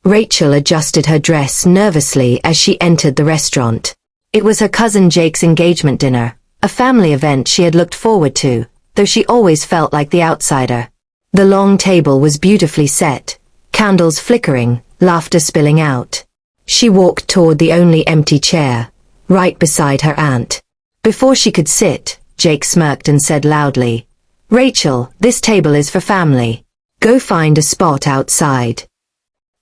Rachel adjusted her dress nervously as she entered the restaurant. It was her cousin Jake's engagement dinner, a family event she had looked forward to, though she always felt like the outsider. The long table was beautifully set, candles flickering, laughter spilling out. She walked toward the only empty chair, right beside her aunt. Before she could sit, Jake smirked and said loudly, "Rachel, this table is for family. Go find a spot outside."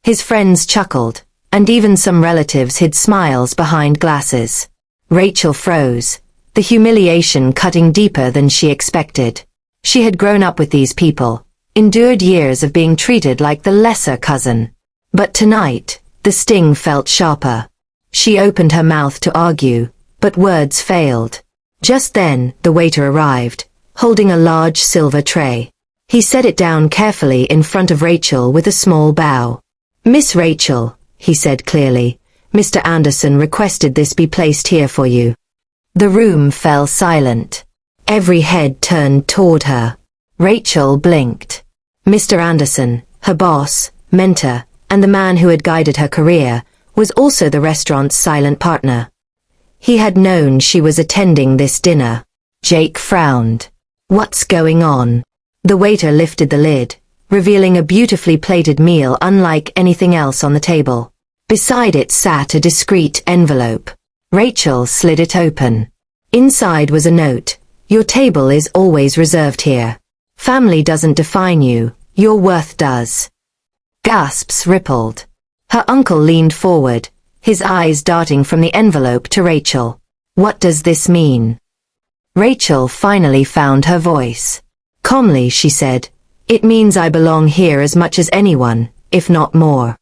His friends chuckled, and even some relatives hid smiles behind glasses. Rachel froze, the humiliation cutting deeper than she expected. She had grown up with these people, endured years of being treated like the lesser cousin. But tonight, the sting felt sharper. She opened her mouth to argue, but words failed. Just then, the waiter arrived, holding a large silver tray. He set it down carefully in front of Rachel with a small bow. "Miss Rachel," he said clearly, "Mr. Anderson requested this be placed here for you." The room fell silent. Every head turned toward her. Rachel blinked. Mr. Anderson, her boss, mentor, and the man who had guided her career, was also the restaurant's silent partner. He had known she was attending this dinner. Jake frowned. "What's going on?" The waiter lifted the lid, revealing a beautifully plated meal unlike anything else on the table. Beside it sat a discreet envelope. Rachel slid it open. Inside was a note. "Your table is always reserved here. Family doesn't define you, your worth does." Gasps rippled. Her uncle leaned forward, his eyes darting from the envelope to Rachel. "What does this mean?" Rachel finally found her voice. Calmly she said, "It means I belong here as much as anyone, if not more."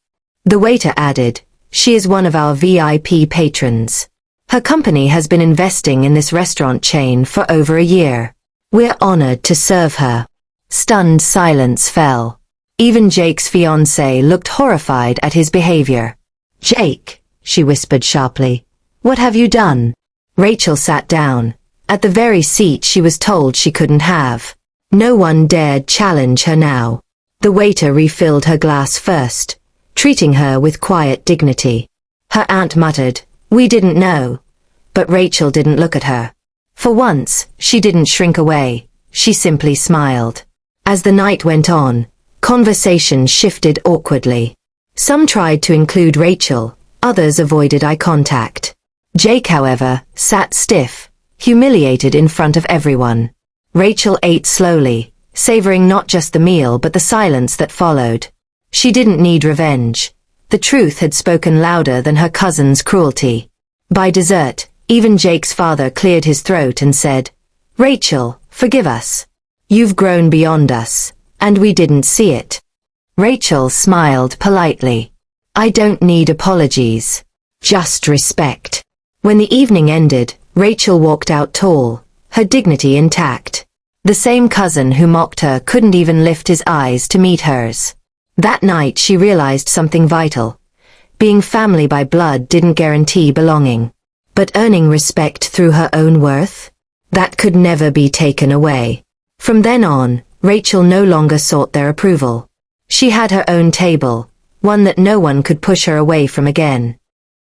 The waiter added, "She is one of our VIP patrons. Her company has been investing in this restaurant chain for over a year. We're honored to serve her." Stunned silence fell. Even Jake's fiancée looked horrified at his behavior. "Jake," she whispered sharply, "what have you done?" Rachel sat down, at the very seat she was told she couldn't have. No one dared challenge her now. The waiter refilled her glass first, treating her with quiet dignity. Her aunt muttered, "We didn't know." But Rachel didn't look at her. For once, she didn't shrink away, she simply smiled. As the night went on, conversation shifted awkwardly. Some tried to include Rachel, others avoided eye contact. Jake, however, sat stiff, humiliated in front of everyone. Rachel ate slowly, savoring not just the meal but the silence that followed. She didn't need revenge. The truth had spoken louder than her cousin's cruelty. By dessert, even Jake's father cleared his throat and said, "Rachel, forgive us. You've grown beyond us, and we didn't see it." Rachel smiled politely. "I don't need apologies. Just respect." When the evening ended, Rachel walked out tall, her dignity intact. The same cousin who mocked her couldn't even lift his eyes to meet hers. That night she realized something vital. Being family by blood didn't guarantee belonging. But earning respect through her own worth? That could never be taken away. From then on, Rachel no longer sought their approval. She had her own table, one that no one could push her away from again.